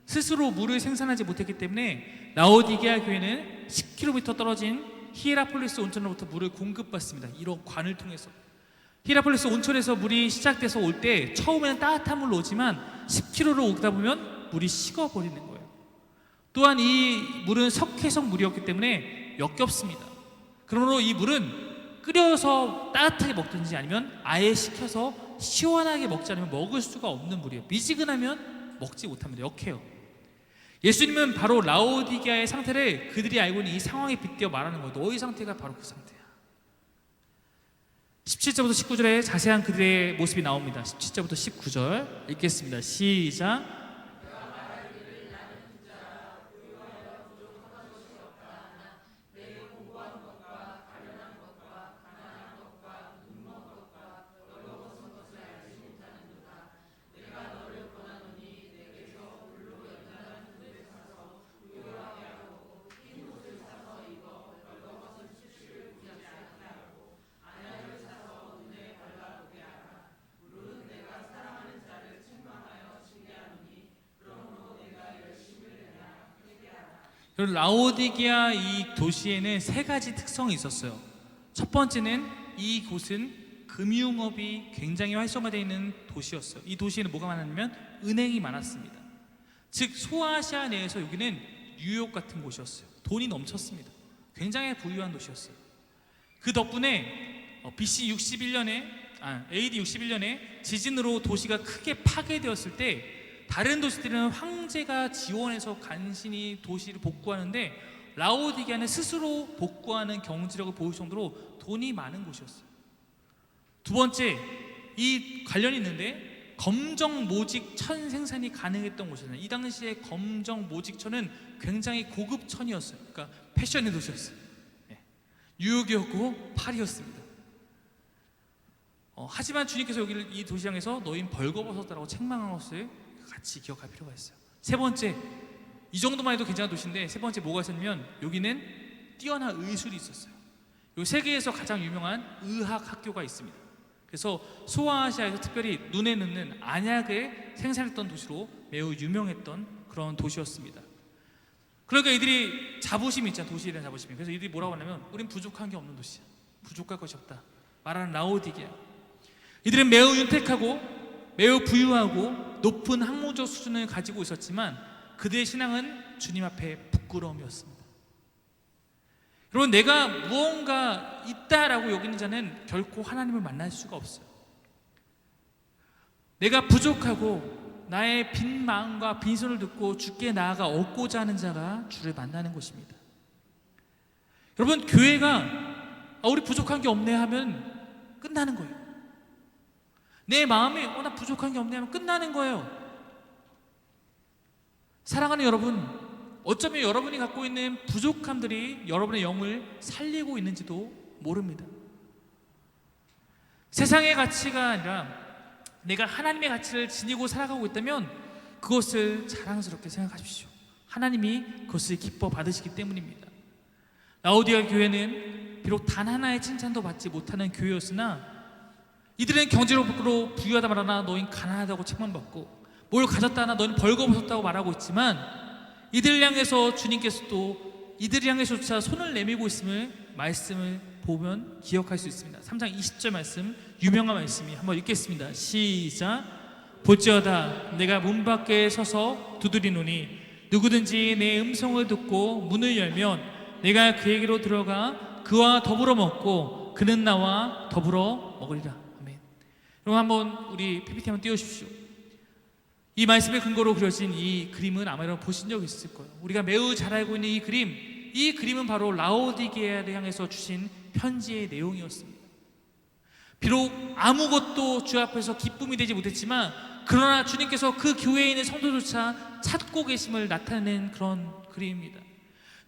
스스로 물을 생산하지 못했기 때문에 라오디게아 교회는 10km 떨어진 히에라폴리스 온천으로부터 물을 공급받습니다. 이런 관을 통해서 히에라폴리스 온천에서 물이 시작돼서 올 때 처음에는 따뜻한 물로 오지만 10km를 오다 보면 물이 식어버리는 거예요. 또한 이 물은 석회성 물이었기 때문에 역겹습니다. 그러므로 이 물은 끓여서 따뜻하게 먹든지 아니면 아예 식혀서 시원하게 먹지 않으면 먹을 수가 없는 물이에요. 미지근하면 먹지 못합니다. 역해요. 예수님은 바로 라오디게아의 상태를 그들이 알고 있는 이 상황에 빗대어 말하는 거예요. 너희 상태가 바로 그 상태야. 17절부터 19절에 자세한 그들의 모습이 나옵니다. 17절부터 19절 읽겠습니다. 시작. 라오디게아 이 도시에는 세 가지 특성이 있었어요. 첫 번째는 이곳은 금융업이 굉장히 활성화되어 있는 도시였어요. 이 도시에는 뭐가 많았냐면 은행이 많았습니다. 즉 소아시아 내에서 여기는 뉴욕 같은 곳이었어요. 돈이 넘쳤습니다. 굉장히 부유한 도시였어요. 그 덕분에 BC 61년에 AD 61년에 지진으로 도시가 크게 파괴되었을 때 다른 도시들은 황제가 지원해서 간신히 도시를 복구하는데 라오디게아는 스스로 복구하는 경제력을 보일 정도로 돈이 많은 곳이었어요. 두 번째, 이 관련이 있는데 검정 모직 천 생산이 가능했던 곳이었어요. 이 당시에 검정 모직 천은 굉장히 고급 천이었어요. 그러니까 패션의 도시였어요. 뉴욕이었고 파리였습니다. 하지만 주님께서 여기를 이 도시장에서 너희는 벌거벗었다라고 책망한 것을 같이 기억할 필요가 있어요. 세 번째, 이 정도만 해도 괜찮은 도시인데 세 번째 뭐가 있었냐면 여기는 뛰어난 의술이 있었어요. 이 세계에서 가장 유명한 의학 학교가 있습니다. 그래서 소아시아에서 특별히 눈에 넣는 안약을 생산했던 도시로 매우 유명했던 그런 도시였습니다. 그러니까 이들이 자부심이 있잖아요. 도시에 대한 자부심이. 그래서 이들이 뭐라고 하냐면 우린 부족한 게 없는 도시야. 부족할 것이 없다 말하는 라오디게아. 이들은 매우 윤택하고 매우 부유하고 높은 학문적 수준을 가지고 있었지만 그들의 신앙은 주님 앞에 부끄러움이었습니다. 여러분, 내가 무언가 있다라고 여기는 자는 결코 하나님을 만날 수가 없어요. 내가 부족하고 나의 빈 마음과 빈손을 듣고 주께 나아가 얻고자 하는 자가 주를 만나는 곳입니다. 여러분, 교회가 우리 부족한 게 없네 하면 끝나는 거예요. 내 마음이 나 부족한 게 없네 하면 끝나는 거예요. 사랑하는 여러분, 어쩌면 여러분이 갖고 있는 부족함들이 여러분의 영을 살리고 있는지도 모릅니다. 세상의 가치가 아니라 내가 하나님의 가치를 지니고 살아가고 있다면 그것을 자랑스럽게 생각하십시오. 하나님이 그것을 기뻐 받으시기 때문입니다. 라오디게아 교회는 비록 단 하나의 칭찬도 받지 못하는 교회였으나 이들은 경제적으로 부유하다 말하나 너희는 가난하다고 책망받고 뭘 가졌다 하나 너희는 벌거벗었다고 말하고 있지만 이들을 향해서 주님께서도 이들을 향해서조차 손을 내밀고 있음을 말씀을 보면 기억할 수 있습니다. 3장 20절 말씀, 유명한 말씀이 한번 읽겠습니다. 시작. 볼지어다 내가 문 밖에 서서 두드리노니 누구든지 내 음성을 듣고 문을 열면 내가 그에게로 들어가 그와 더불어 먹고 그는 나와 더불어 먹으리라. 아멘. 여러분, 한번 우리 PPT 한번 띄워주십시오. 이 말씀의 근거로 그려진 이 그림은 아마 여러분 보신 적 있을 거예요. 우리가 매우 잘 알고 있는 이 그림은 바로 라오디게아를 향해서 주신 편지의 내용이었습니다. 비록 아무것도 주 앞에서 기쁨이 되지 못했지만 그러나 주님께서 그 교회에 있는 성도조차 찾고 계심을 나타내는 그런 그림입니다.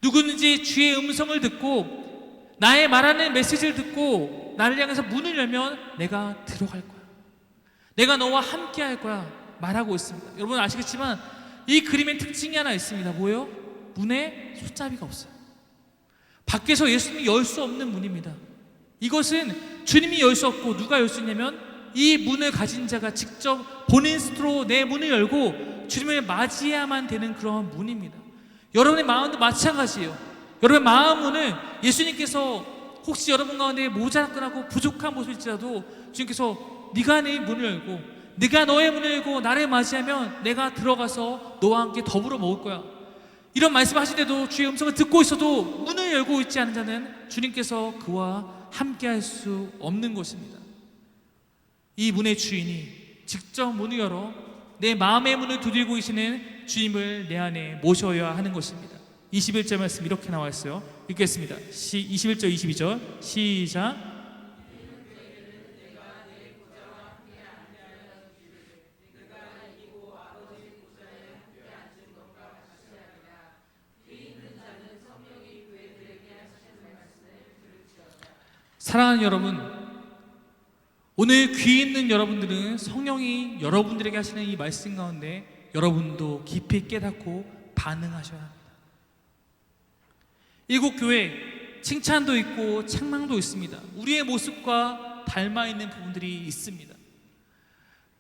누구든지 주의 음성을 듣고 나의 말하는 메시지를 듣고 나를 향해서 문을 열면 내가 들어갈 거야. 내가 너와 함께 할 거야 말하고 있습니다. 여러분 아시겠지만 이 그림의 특징이 하나 있습니다. 뭐예요? 문에 손잡이가 없어요. 밖에서 예수님이 열 수 없는 문입니다. 이것은 주님이 열 수 없고 누가 열 수 있냐면 이 문을 가진 자가 직접 본인 스스로 내 문을 열고 주님을 맞이해야만 되는 그런 문입니다. 여러분의 마음도 마찬가지예요. 여러분의 마음 문을 예수님께서 혹시 여러분 가운데 모자랐거나 부족한 모습일지라도 주님께서 네가 내 문을 열고 네가 너의 문을 열고 나를 맞이하면 내가 들어가서 너와 함께 더불어 먹을 거야. 이런 말씀하시는데도 주의 음성을 듣고 있어도 문을 열고 있지 않은 자는 주님께서 그와 함께 할 수 없는 것입니다. 이 문의 주인이 직접 문을 열어 내 마음의 문을 두드리고 계시는 주님을 내 안에 모셔야 하는 것입니다. 21절 말씀 이렇게 나와 있어요. 읽겠습니다. 21절 22절 시작. 사랑하는 여러분, 오늘 귀 있는 여러분들은 성령이 여러분들에게 하시는 이 말씀 가운데 여러분도 깊이 깨닫고 반응하셔야 합니다. 일곱 교회 칭찬도 있고 책망도 있습니다. 우리의 모습과 닮아 있는 부분들이 있습니다.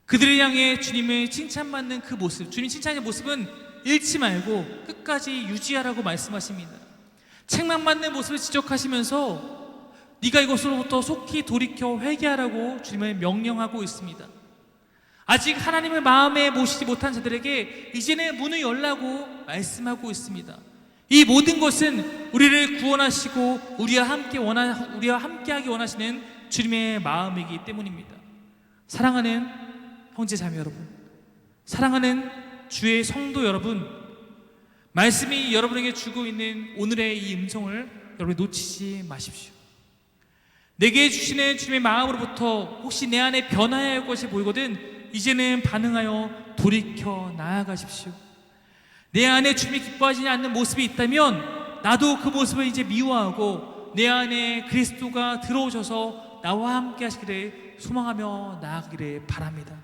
그들을 향해 주님을 칭찬받는 그 모습, 주님 칭찬의 모습은 잃지 말고 끝까지 유지하라고 말씀하십니다. 책망받는 모습을 지적하시면서 네가 이것으로부터 속히 돌이켜 회개하라고 주님을 명령하고 있습니다. 아직 하나님을 마음에 모시지 못한 자들에게 이제는 문을 열라고 말씀하고 있습니다. 이 모든 것은 우리를 구원하시고 우리와 함께하기 원하시는 주님의 마음이기 때문입니다. 사랑하는 형제 자매 여러분, 사랑하는 주의 성도 여러분, 말씀이 여러분에게 주고 있는 오늘의 이 음성을 여러분이 놓치지 마십시오. 내게 주시는 주님의 마음으로부터 혹시 내 안에 변화해야 할 것이 보이거든 이제는 반응하여 돌이켜 나아가십시오. 내 안에 주님이 기뻐하지 않는 모습이 있다면 나도 그 모습을 이제 미워하고 내 안에 그리스도가 들어오셔서 나와 함께 하시기를 소망하며 나아가기를 바랍니다.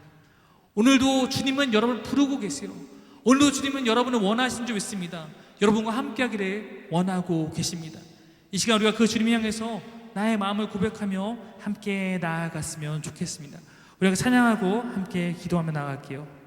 오늘도 주님은 여러분을 부르고 계세요. 오늘도 주님은 여러분을 원하신 줄 믿습니다. 여러분과 함께 하기를 원하고 계십니다. 이 시간 우리가 그 주님 향해서 나의 마음을 고백하며 함께 나아갔으면 좋겠습니다. 우리가 찬양하고 함께 기도하며 나아갈게요.